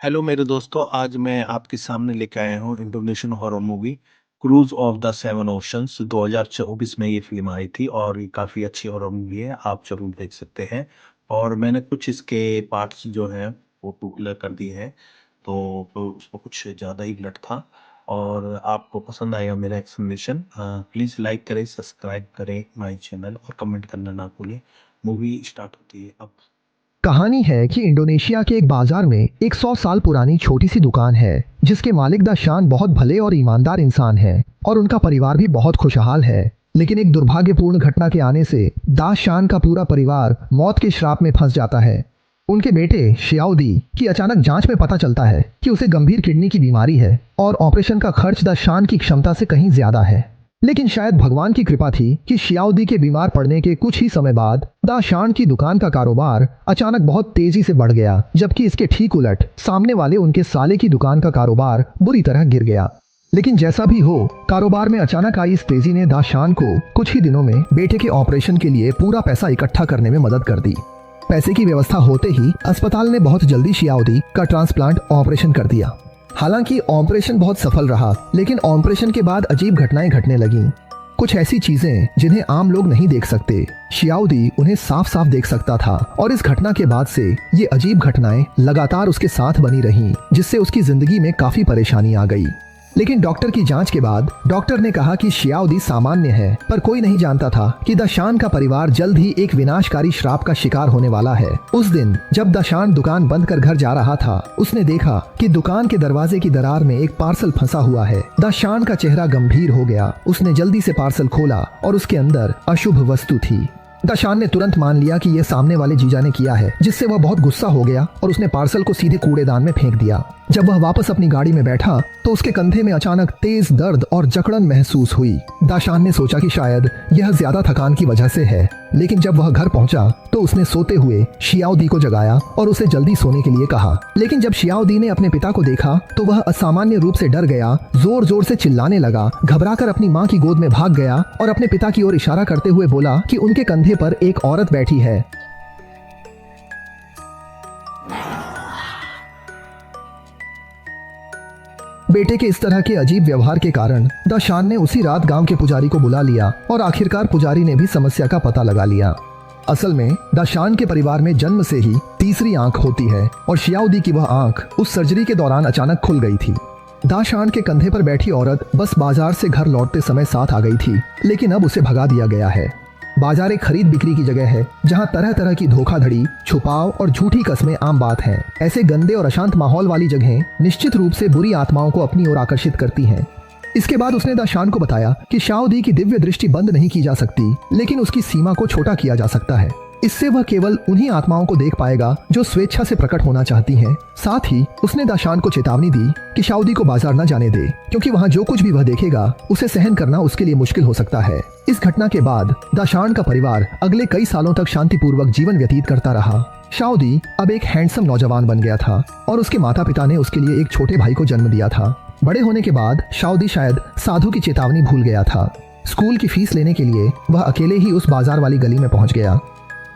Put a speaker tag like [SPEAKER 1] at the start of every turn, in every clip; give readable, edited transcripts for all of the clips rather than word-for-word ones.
[SPEAKER 1] Hello मेरे दोस्तों, आज मैं आपके सामने लेके आया हूँ Indonesian horror movie cruise of the seven oceans. 2024 में ये फिल्म आई थी और ये काफ़ी अच्छी हॉरर मूवी है, आप जरूर देख सकते हैं। और मैंने कुछ इसके पार्ट्स जो हैं वो पॉपुलर कर दिए हैं, तो उसमें कुछ ज़्यादा ही ब्लड था। और आपको पसंद आएगा मेरा एक्सप्लेनेशन। प्लीज़ लाइक करें, सब्सक्राइब करें माय चैनल और कमेंट करना ना भूलें। मूवी स्टार्ट होती है अब।
[SPEAKER 2] कहानी है कि इंडोनेशिया के एक बाजार में एक 100 साल पुरानी छोटी सी दुकान है जिसके मालिक दाशान बहुत भले और ईमानदार इंसान है और उनका परिवार भी बहुत खुशहाल है। लेकिन एक दुर्भाग्यपूर्ण घटना के आने से दाशान का पूरा परिवार मौत के श्राप में फंस जाता है। उनके बेटे शियाउदी की अचानक जांच में पता चलता है कि उसे गंभीर किडनी की बीमारी है और ऑपरेशन का खर्च दाशान की क्षमता से कहीं ज्यादा है। लेकिन शायद भगवान की कृपा थी कि शियाउदी के बीमार पड़ने के कुछ ही समय बाद दाशान की दुकान का कारोबार अचानक बहुत तेजी से बढ़ गया, जबकि इसके ठीक उलट सामने वाले उनके साले की दुकान का कारोबार बुरी तरह गिर गया। लेकिन जैसा भी हो, कारोबार में अचानक आई इस तेजी ने दाशान को कुछ ही दिनों में बेटे के ऑपरेशन के लिए पूरा पैसा इकट्ठा करने में मदद कर दी। पैसे की व्यवस्था होते ही अस्पताल ने बहुत जल्दी शियाउदी का ट्रांसप्लांट ऑपरेशन कर दिया। हालांकि ऑपरेशन बहुत सफल रहा, लेकिन ऑपरेशन के बाद अजीब घटनाएं घटने लगीं। कुछ ऐसी चीजें जिन्हें आम लोग नहीं देख सकते, शियाउदी उन्हें साफ साफ देख सकता था। और इस घटना के बाद से ये अजीब घटनाएं लगातार उसके साथ बनी रहीं, जिससे उसकी जिंदगी में काफी परेशानी आ गई। लेकिन डॉक्टर की जांच के बाद डॉक्टर ने कहा कि शियाउदी सामान्य है, पर कोई नहीं जानता था कि दाशान का परिवार जल्द ही एक विनाशकारी श्राप का शिकार होने वाला है। उस दिन जब दाशान दुकान बंद कर घर जा रहा था, उसने देखा कि दुकान के दरवाजे की दरार में एक पार्सल फंसा हुआ है। दाशान का चेहरा गंभीर हो गया। उसने जल्दी से पार्सल खोला और उसके अंदर अशुभ वस्तु थी। दाशान ने तुरंत मान लिया कि यह सामने वाले जीजा ने किया है, जिससे वह बहुत गुस्सा हो गया और उसने पार्सल को सीधे कूड़ेदान में फेंक दिया। जब वह वापस अपनी गाड़ी में बैठा तो उसके कंधे में अचानक तेज दर्द और जकड़न महसूस हुई। दाशान ने सोचा कि शायद यह ज्यादा थकान की वजह से है, लेकिन जब वह घर पहुंचा तो उसने सोते हुए शियाउदी को जगाया और उसे जल्दी सोने के लिए कहा। लेकिन जब शियाउदी ने अपने पिता को देखा तो वह असामान्य रूप से डर गया, जोर जोर से चिल्लाने लगा, घबराकर अपनी माँ की गोद में भाग गया और अपने पिता की ओर इशारा करते हुए बोला कि उनके कंधे पर एक औरत बैठी है। बेटे के इस तरह के अजीब व्यवहार के कारण दाशान ने उसी रात गांव के पुजारी को बुला लिया और आखिरकार पुजारी ने भी समस्या का पता लगा लिया। असल में दाशान के परिवार में जन्म से ही तीसरी आंख होती है और शियाउदी की वह आंख उस सर्जरी के दौरान अचानक खुल गई थी। दाशान के कंधे पर बैठी औरत बस बाजार से घर लौटते समय साथ आ गई थी, लेकिन अब उसे भगा दिया गया है। बाजार एक खरीद बिक्री की जगह है जहां तरह तरह की धोखाधड़ी, छुपाव और झूठी कस्में आम बात हैं। ऐसे गंदे और अशांत माहौल वाली जगहें निश्चित रूप से बुरी आत्माओं को अपनी ओर आकर्षित करती हैं। इसके बाद उसने दाशान को बताया कि शियाउदी की दिव्य दृष्टि बंद नहीं की जा सकती, लेकिन उसकी सीमा को छोटा किया जा सकता है। इससे वह केवल उन्हीं आत्माओं को देख पाएगा जो स्वेच्छा से प्रकट होना चाहती हैं। साथ ही उसने दाशान को चेतावनी दी कि शियाउदी को बाजार न जाने दे, क्योंकि वहां जो कुछ भी वह देखेगा उसे सहन करना उसके लिए मुश्किल हो सकता है। इस घटना के बाद दाशान का परिवार अगले कई सालों तक शांतिपूर्वक जीवन व्यतीत करता रहा। शियाउदी अब एक हैंडसम नौजवान बन गया था और उसके माता पिता ने उसके लिए एक छोटे भाई को जन्म दिया था। बड़े होने के बाद शियाउदी शायद साधु की चेतावनी भूल गया था। स्कूल की फीस लेने के लिए वह अकेले ही उस बाजार वाली गली में पहुंच गया।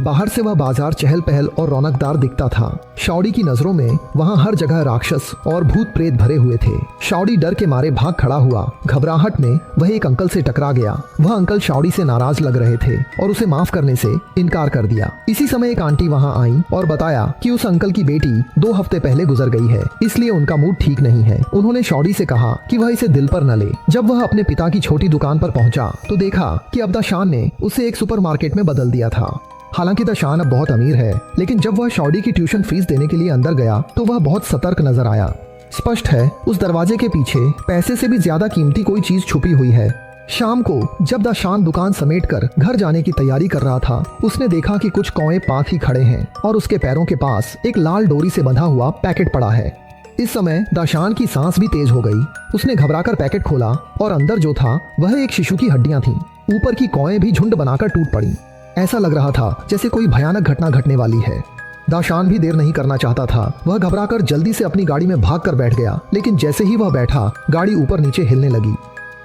[SPEAKER 2] बाहर से वह बाजार चहल पहल और रौनकदार दिखता था। शाउडी की नजरों में वहां हर जगह राक्षस और भूत प्रेत भरे हुए थे। शाउडी डर के मारे भाग खड़ा हुआ। घबराहट में वह एक अंकल से टकरा गया। वह अंकल शाउडी से नाराज लग रहे थे और उसे माफ करने से इनकार कर दिया। इसी समय एक आंटी वहां आई और बताया कि उस अंकल की बेटी 2 हफ्ते पहले गुजर गई है, इसलिए उनका मूड ठीक नहीं है। उन्होंने शाउडी से कहा कि वह इसे दिल पर न ले। जब वह अपने पिता की छोटी दुकान पर पहुंचा तो देखा कि अब दाशान ने उसे एक सुपरमार्केट में बदल दिया था। हालांकि दाशान अब बहुत अमीर है, लेकिन जब वह शाउडी की ट्यूशन फीस देने के लिए अंदर गया तो वह बहुत सतर्क नजर आया। स्पष्ट है उस दरवाजे के पीछे पैसे से भी ज्यादा कीमती कोई चीज छुपी हुई है। शाम को जब दाशान दुकान समेटकर घर जाने की तैयारी कर रहा था, उसने देखा कि कुछ कौए पांख ही खड़े हैं और उसके पैरों के पास एक लाल डोरी से बंधा हुआ पैकेट पड़ा है। इस समय दाशान की सांस भी तेज हो गई। उसने घबराकर पैकेट खोला और अंदर जो था वह एक शिशु की हड्डियां थीं। ऊपर की कौएं भी झुंड बनाकर टूट पड़ी। ऐसा लग रहा था जैसे कोई भयानक घटना घटने वाली है। दाशान भी देर नहीं करना चाहता था। वह घबराकर जल्दी से अपनी गाड़ी में भागकर बैठ गया, लेकिन जैसे ही वह बैठा गाड़ी ऊपर नीचे हिलने लगी।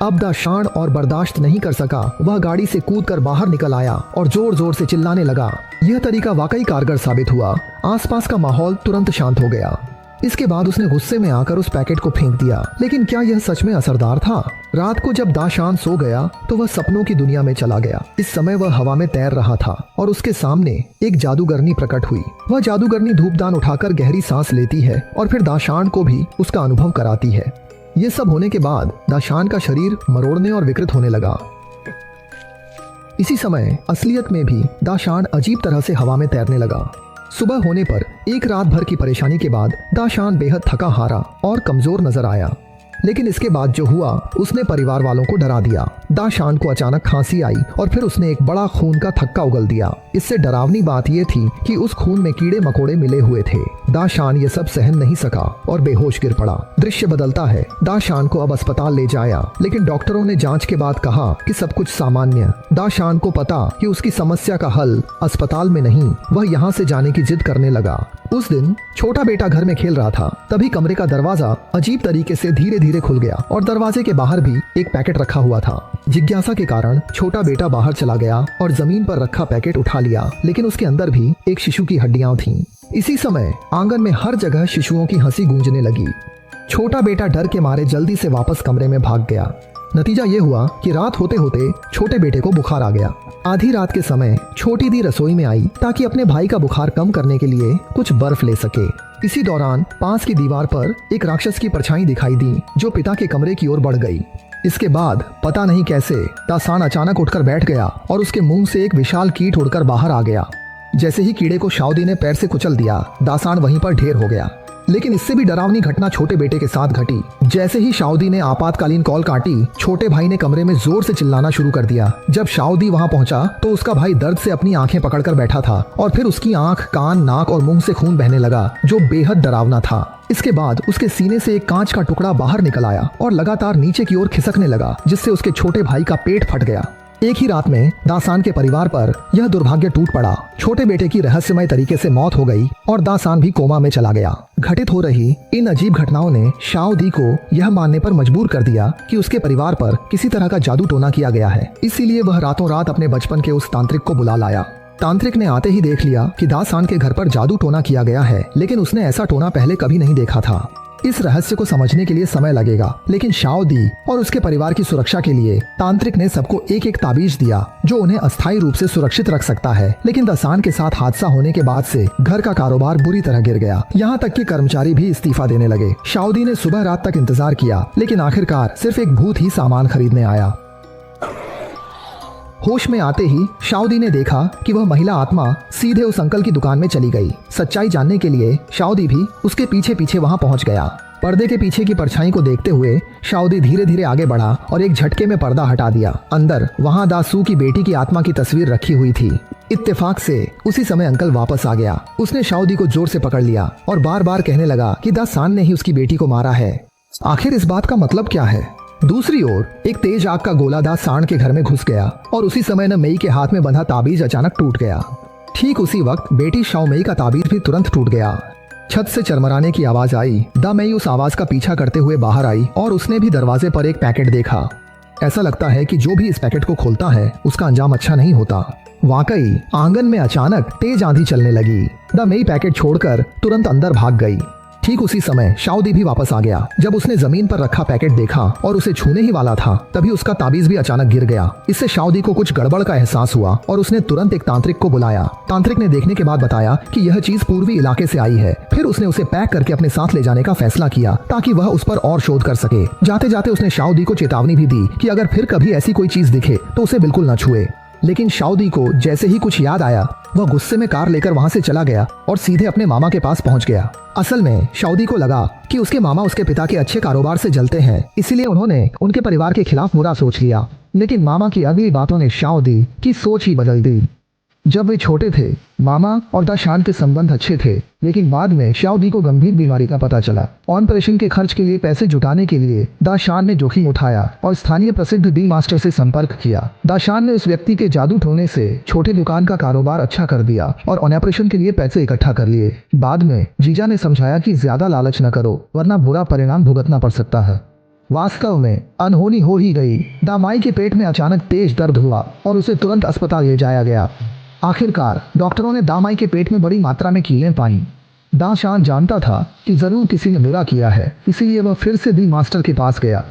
[SPEAKER 2] अब दाशान और बर्दाश्त नहीं कर सका। वह गाड़ी से कूदकर बाहर निकल आया और जोर जोर से चिल्लाने लगा। यह तरीका वाकई कारगर साबित हुआ। आसपास का माहौल तुरंत शांत हो गया। इसके बाद उसने गुस्से में आकर उस पैकेट को फेंक दिया। लेकिन क्या यह सच में असरदार था? रात को जब दाशान सो गया तो वह सपनों की दुनिया में चला गया। इस समय वह हवा में तैर रहा था और उसके सामने एक जादूगरनी प्रकट हुई। वह जादूगरनी धूपदान उठाकर गहरी सांस लेती है और फिर दाशान को भी उसका अनुभव कराती है। ये सब होने के बाद दाशान का शरीर मरोड़ने और विकृत होने लगा। इसी समय असलियत में भी दाशान अजीब तरह से हवा में तैरने लगा। सुबह होने पर एक रात भर की परेशानी के बाद दाशान बेहद थका हारा और कमजोर नजर आया। लेकिन इसके बाद जो हुआ उसने परिवार वालों को डरा दिया। दाशान को अचानक खांसी आई और फिर उसने एक बड़ा खून का थक्का उगल दिया। इससे डरावनी बात यह थी कि उस खून में कीड़े मकोड़े मिले हुए थे। दाशान ये सब सहन नहीं सका और बेहोश गिर पड़ा। दृश्य बदलता है। दाशान को अब अस्पताल ले जाया, लेकिन डॉक्टरों ने जांच के बाद कहा कि सब कुछ सामान्य। दाशान को पता कि उसकी समस्या का हल अस्पताल में नहीं, वह यहाँ से जाने की जिद करने लगा। उस दिन छोटा बेटा घर में खेल रहा था। तभी कमरे का दरवाजा अजीब तरीके से धीरे धीरे खुल गया और दरवाजे के बाहर भी एक पैकेट रखा हुआ था। जिज्ञासा के कारण छोटा बेटा बाहर चला गया और जमीन पर रखा पैकेट उठा लिया, लेकिन उसके अंदर भी एक शिशु की हड्डियां थीं। इसी समय आंगन में हर जगह शिशुओं की हंसी गूंजने लगी। छोटा बेटा डर के मारे जल्दी से वापस कमरे में भाग गया। नतीजा ये हुआ कि रात होते होते छोटे बेटे को बुखार आ गया। आधी रात के समय छोटी दी रसोई में आई ताकि अपने भाई का बुखार कम करने के लिए कुछ बर्फ ले सके। इसी दौरान पास की दीवार पर एक राक्षस की परछाई दिखाई दी जो पिता के कमरे की ओर बढ़ गई। इसके बाद पता नहीं कैसे दासान अचानक उठकर बैठ गया और उसके मुंह से एक विशाल कीट उड़कर बाहर आ गया। जैसे ही कीड़े को शाउदी ने पैर से कुचल दिया, दासान वहीं पर ढेर हो गया। लेकिन इससे भी डरावनी घटना छोटे बेटे के साथ घटी। जैसे ही शाउदी ने आपातकालीन कॉल काटी, छोटे भाई ने कमरे में जोर से चिल्लाना शुरू कर दिया। जब शाउदी वहां पहुंचा तो उसका भाई दर्द से अपनी आंखें पकड़कर बैठा था और फिर उसकी आंख, कान, नाक और मुंह से खून बहने लगा, जो बेहद डरावना था। इसके बाद उसके सीने से एक कांच का टुकड़ा बाहर निकल आया और लगातार नीचे की ओर खिसकने लगा, जिससे उसके छोटे भाई का पेट फट गया। एक ही रात में दासान के परिवार पर यह दुर्भाग्य टूट पड़ा। छोटे बेटे की रहस्यमय तरीके से मौत हो गई और दासान भी कोमा में चला गया। घटित हो रही इन अजीब घटनाओं ने शाओदी को यह मानने पर मजबूर कर दिया कि उसके परिवार पर किसी तरह का जादू टोना किया गया है। इसीलिए वह रातों रात अपने बचपन के उस तांत्रिक को बुला लाया। तांत्रिक ने आते ही देख लिया कि दासान के घर पर जादू टोना किया गया है, लेकिन उसने ऐसा टोना पहले कभी नहीं देखा था। इस रहस्य को समझने के लिए समय लगेगा, लेकिन शाओदी और उसके परिवार की सुरक्षा के लिए तांत्रिक ने सबको एक एक ताबीज दिया जो उन्हें अस्थायी रूप से सुरक्षित रख सकता है। लेकिन दासान के साथ हादसा होने के बाद से घर का कारोबार बुरी तरह गिर गया। यहाँ तक कि कर्मचारी भी इस्तीफा देने लगे। शाओदी ने सुबह रात तक इंतजार किया, लेकिन आखिरकार सिर्फ एक भूत ही सामान खरीदने आया। होश में आते ही शाओदी ने देखा कि वह महिला आत्मा सीधे उस अंकल की दुकान में चली गई। सच्चाई जानने के लिए शाओदी भी उसके पीछे पीछे वहां पहुंच गया। पर्दे के पीछे की परछाई को देखते हुए शाओदी धीरे धीरे आगे बढ़ा और एक झटके में पर्दा हटा दिया। अंदर वहां दासू की बेटी की आत्मा की तस्वीर रखी हुई थी। इत्तेफाक से उसी समय अंकल वापस आ गया। उसने शाओदी को जोर से पकड़ लिया और बार बार कहने लगा कि दासान ने ही उसकी बेटी को मारा है। आखिर इस बात का मतलब क्या है? दूसरी ओर एक तेज आग का गोला दासान के घर में घुस गया और उसी समय न मई के हाथ में बंधा ताबीज अचानक टूट गया। ठीक उसी वक्त बेटी शाओमई का ताबीज भी तुरंत टूट गया। छत से चरमराने की आवाज आई। दामई उस आवाज का पीछा करते हुए बाहर आई और उसने भी दरवाजे पर एक पैकेट देखा। ऐसा लगता है कि जो भी इस पैकेट को खोलता है उसका अंजाम अच्छा नहीं होता। वाकई आंगन में अचानक तेज आंधी चलने लगी। दामई पैकेट छोड़कर तुरंत अंदर भाग गई। ठीक उसी समय शाओदी भी वापस आ गया। जब उसने जमीन पर रखा पैकेट देखा और उसे छूने ही वाला था, तभी उसका ताबीज भी अचानक गिर गया। इससे शाओदी को कुछ गड़बड़ का एहसास हुआ और उसने तुरंत एक तांत्रिक को बुलाया। तांत्रिक ने देखने के बाद बताया कि यह चीज पूर्वी इलाके से आई है। फिर उसने उसे पैक करके अपने साथ ले जाने का फैसला किया ताकि वह उस पर और शोध कर सके। जाते जाते उसने शाओदी को चेतावनी भी दी कि अगर फिर कभी ऐसी कोई चीज दिखे तो उसे बिल्कुल न छुए। लेकिन शाओदी को जैसे ही कुछ याद आया, वह गुस्से में कार लेकर वहां से चला गया और सीधे अपने मामा के पास पहुंच गया। असल में शाओदी को लगा कि उसके मामा उसके पिता के अच्छे कारोबार से जलते हैं, इसीलिए उन्होंने उनके परिवार के खिलाफ बुरा सोच लिया। लेकिन मामा की अगली बातों ने शाओदी की सोच ही बदल दी। जब वे छोटे थे, मामा और दाशान के संबंध अच्छे थे, लेकिन बाद में शाओदी को गंभीर बीमारी का पता चला। ऑपरेशन के खर्च के लिए पैसे जुटाने के लिए दाशान ने जोखिम उठाया और स्थानीय प्रसिद्ध डी मास्टर से संपर्क किया। दाशान ने उस व्यक्ति के जादू टोने से छोटे दुकान का कारोबार अच्छा कर दिया और ऑपरेशन के लिए पैसे इकट्ठा कर लिए। बाद में जीजा ने समझाया कि ज्यादा लालच न करो, वरना बुरा परिणाम भुगतना पड़ सकता है। वास्तव में अनहोनी हो ही गई। दामाई के पेट में अचानक तेज दर्द हुआ और उसे तुरंत अस्पताल ले जाया गया। आखिरकार डॉक्टरों ने दामाई के पेट में बड़ी मात्रा में कीलें पाई। दाशान जानता था कि जरूर किसी ने बुरा किया है, इसीलिए वह फिर से दी मास्टर के पास गया।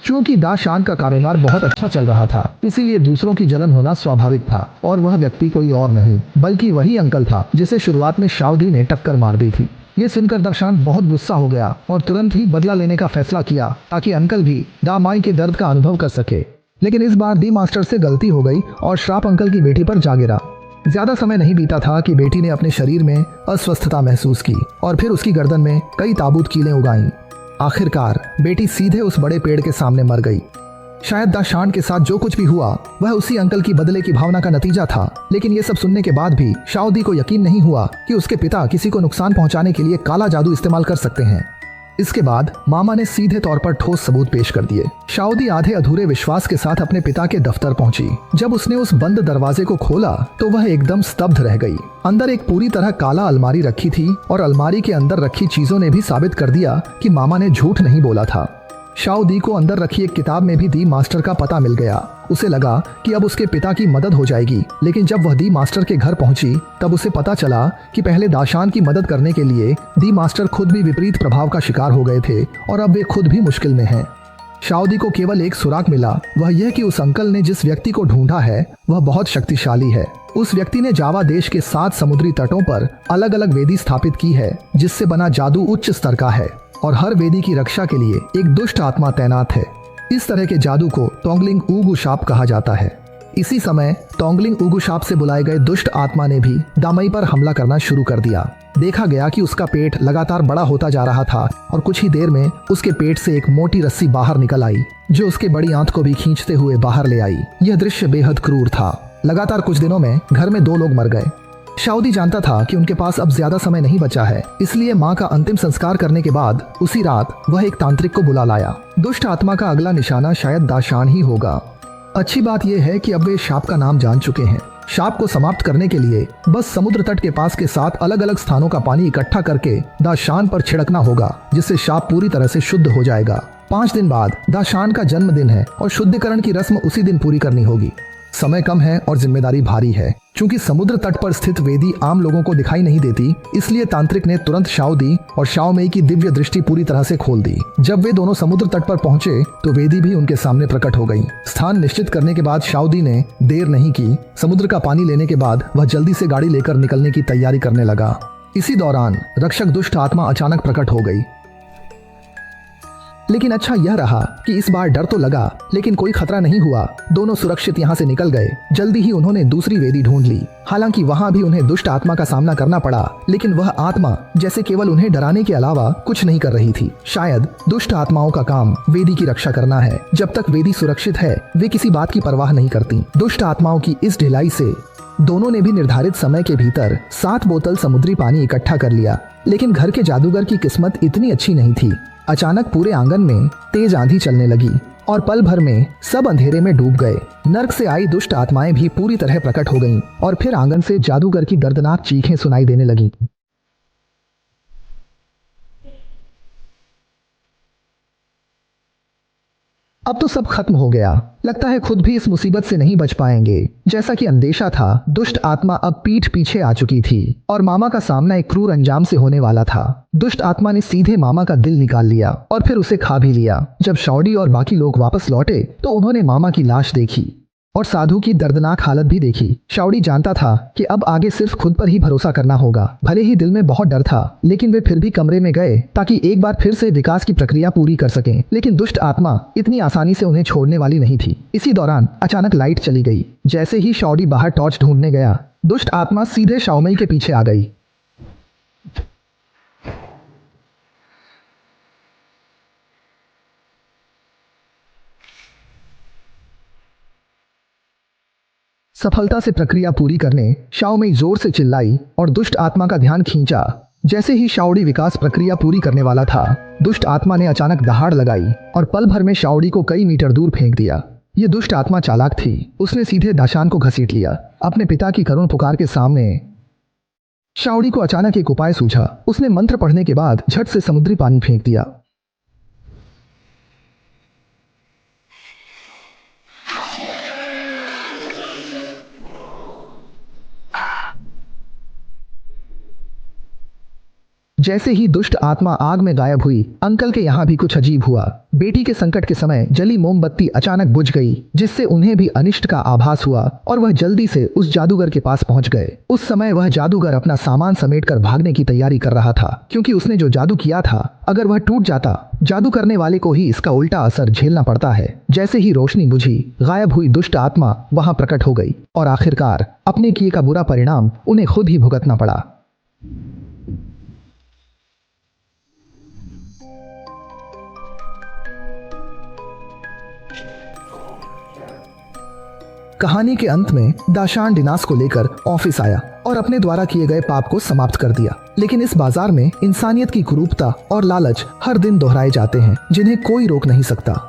[SPEAKER 2] चूंकि दाशान का कारोबार बहुत अच्छा चल रहा था, इसीलिए दूसरों की जलन होना स्वाभाविक था, और वह व्यक्ति कोई और नहीं बल्कि वही अंकल था जिसे शुरुआत में शाओदी ने टक्कर मार दी थी। ये सुनकर दाशान बहुत गुस्सा हो गया और तुरंत ही बदला लेने का फैसला किया ताकि अंकल भी दामाई के दर्द का अनुभव कर सके। लेकिन इस बार दी मास्टर से गलती हो गई और श्राप अंकल की बेटी पर जा गिरा। ज्यादा समय नहीं बीता था कि बेटी ने अपने शरीर में अस्वस्थता महसूस की और फिर उसकी गर्दन में कई ताबूत कीलें उगाईं। आखिरकार बेटी सीधे उस बड़े पेड़ के सामने मर गई। शायद दाशान के साथ जो कुछ भी हुआ वह उसी अंकल की बदले की भावना का नतीजा था, लेकिन ये सब सुनने के बाद भी शाओदी को यकीन नहीं हुआ कि उसके पिता किसी को नुकसान पहुंचाने के लिए काला जादू इस्तेमाल कर सकते हैं। इसके बाद मामा ने सीधे तौर पर ठोस सबूत पेश कर दिए। शाओदी आधे अधूरे विश्वास के साथ अपने पिता के दफ्तर पहुंची। जब उसने उस बंद दरवाजे को खोला तो वह एकदम स्तब्ध रह गई। अंदर एक पूरी तरह काला अलमारी रखी थी और अलमारी के अंदर रखी चीजों ने भी साबित कर दिया कि मामा ने झूठ नहीं बोला था। शाओदी को अंदर रखी एक किताब में भी दी मास्टर का पता मिल गया। उसे लगा कि अब उसके पिता की मदद हो जाएगी, लेकिन जब वह दी मास्टर के घर पहुंची तब उसे पता चला कि पहले दाशान की मदद करने के लिए दी मास्टर खुद भी विपरीत प्रभाव का शिकार हो गए थे और अब वे खुद भी मुश्किल में हैं। शाओदी को केवल एक सुराग मिला, वह यह कि उस अंकल ने जिस व्यक्ति को ढूंढा है वह बहुत शक्तिशाली है। उस व्यक्ति ने जावा देश के 7 समुद्री तटों पर अलग अलग वेदी स्थापित की है जिससे बना जादू उच्च स्तर का है और हर वेदी की रक्षा के लिए एक दुष्ट आत्मा तैनात है। इस तरह के जादू को तोंगलिंग ऊगु शाप कहा जाता है। इसी समय तोंगलिंग ऊगु शाप से बुलाए गए दुष्ट आत्मा ने भी दामई पर हमला करना शुरू कर दिया। देखा गया कि उसका पेट लगातार बड़ा होता जा रहा था और कुछ ही देर में उसके पेट से एक मोटी रस्सी बाहर निकल आई जो उसके बड़ी आंत को भी खींचते हुए बाहर ले आई। यह दृश्य बेहद क्रूर था। लगातार कुछ दिनों में घर में 2 लोग मर गए। शाओदी जानता था कि उनके पास अब ज्यादा समय नहीं बचा है, इसलिए माँ का अंतिम संस्कार करने के बाद उसी रात वह एक तांत्रिक को बुला लाया। दुष्ट आत्मा का अगला निशाना शायद दाशान ही होगा। अच्छी बात यह है कि अब वे शाप का नाम जान चुके हैं। शाप को समाप्त करने के लिए बस समुद्र तट के पास के 7 अलग अलग स्थानों का पानी इकट्ठा करके दाशान पर छिड़कना होगा, जिससे शाप पूरी तरह से शुद्ध हो जाएगा। 5 दिन बाद दाशान का जन्मदिन है और शुद्धिकरण की रस्म उसी दिन पूरी करनी होगी। समय कम है और जिम्मेदारी भारी है। चूंकि समुद्र तट पर स्थित वेदी आम लोगों को दिखाई नहीं देती, इसलिए तांत्रिक ने तुरंत शाओदी और शाओमेई की दिव्य दृष्टि पूरी तरह से खोल दी। जब वे दोनों समुद्र तट पर पहुंचे तो वेदी भी उनके सामने प्रकट हो गई। स्थान निश्चित करने के बाद शाओदी ने देर नहीं की। समुद्र का पानी लेने के बाद वह जल्दी से गाड़ी लेकर निकलने की तैयारी करने लगा। इसी दौरान रक्षक दुष्ट आत्मा अचानक प्रकट हो गई। लेकिन अच्छा यह रहा कि इस बार डर तो लगा, लेकिन कोई खतरा नहीं हुआ। दोनों सुरक्षित यहाँ से निकल गए। जल्दी ही उन्होंने दूसरी वेदी ढूंढ ली। हालांकि वहाँ भी उन्हें दुष्ट आत्मा का सामना करना पड़ा, लेकिन वह आत्मा जैसे केवल उन्हें डराने के अलावा कुछ नहीं कर रही थी। शायद दुष्ट आत्माओं का काम वेदी की रक्षा करना है। जब तक वेदी सुरक्षित है वे किसी बात की परवाह नहीं करती। दुष्ट आत्माओं की इस ढिलाई से दोनों ने भी निर्धारित समय के भीतर 7 बोतल समुद्री पानी इकट्ठा कर लिया। लेकिन घर के जादूगर की किस्मत इतनी अच्छी नहीं थी। अचानक पूरे आंगन में तेज आंधी चलने लगी और पल भर में सब अंधेरे में डूब गए। नर्क से आई दुष्ट आत्माएं भी पूरी तरह प्रकट हो गईं और फिर आंगन से जादूगर की दर्दनाक चीखें सुनाई देने लगीं। अब तो सब खत्म हो गया। लगता है खुद भी इस मुसीबत से नहीं बच पाएंगे। जैसा कि अंदेशा था, दुष्ट आत्मा अब पीठ पीछे आ चुकी थी और मामा का सामना एक क्रूर अंजाम से होने वाला था। दुष्ट आत्मा ने सीधे मामा का दिल निकाल लिया और फिर उसे खा भी लिया। जब शाओडी और बाकी लोग वापस लौटे तो उन्होंने मामा की लाश देखी और साधु की दर्दनाक हालत भी देखी। शाओडी जानता था कि अब आगे सिर्फ खुद पर ही भरोसा करना होगा। भले ही दिल में बहुत डर था, लेकिन वे फिर भी कमरे में गए ताकि एक बार फिर से विकास की प्रक्रिया पूरी कर सकें। लेकिन दुष्ट आत्मा इतनी आसानी से उन्हें छोड़ने वाली नहीं थी। इसी दौरान अचानक लाइट चली गई। जैसे ही शाओडी बाहर टॉर्च ढूंढने गया, दुष्ट आत्मा सीधे शाओमेई के पीछे आ गई। सफलता से प्रक्रिया पूरी करने शाओमेई जोर से चिल्लाई और दुष्ट आत्मा का ध्यान खींचा। जैसे ही शाओडी विकास प्रक्रिया पूरी करने वाला था, दुष्ट आत्मा ने अचानक दहाड़ लगाई और पल भर में शाओडी को कई मीटर दूर फेंक दिया। ये दुष्ट आत्मा चालाक थी। उसने सीधे दाशान को घसीट लिया। अपने पिता की करुण पुकार के सामने शाओडी को अचानक एक उपाय सूझा। उसने मंत्र पढ़ने के बाद झट से समुद्री पानी फेंक दिया। जैसे ही दुष्ट आत्मा आग में गायब हुई, अंकल के यहाँ भी कुछ अजीब हुआ। बेटी के संकट के समय जली मोमबत्ती अचानक बुझ गई, जिससे उन्हें भी अनिष्ट का आभास हुआ और वह जल्दी से उस जादूगर के पास पहुंच गए। उस समय वह जादूगर अपना सामान समेटकर भागने की तैयारी कर रहा था, क्योंकि उसने जो जादू किया था अगर वह टूट जाता, जादू करने वाले को ही इसका उल्टा असर झेलना पड़ता है। जैसे ही रोशनी बुझी, गायब हुई दुष्ट आत्मा वहां प्रकट हो गई और आखिरकार अपने किए का बुरा परिणाम उन्हें खुद ही भुगतना पड़ा। कहानी के अंत में दाशान डिनास को लेकर ऑफिस आया और अपने द्वारा किए गए पाप को समाप्त कर दिया। लेकिन इस बाजार में इंसानियत की कुरूपता और लालच हर दिन दोहराए जाते हैं, जिन्हें कोई रोक नहीं सकता।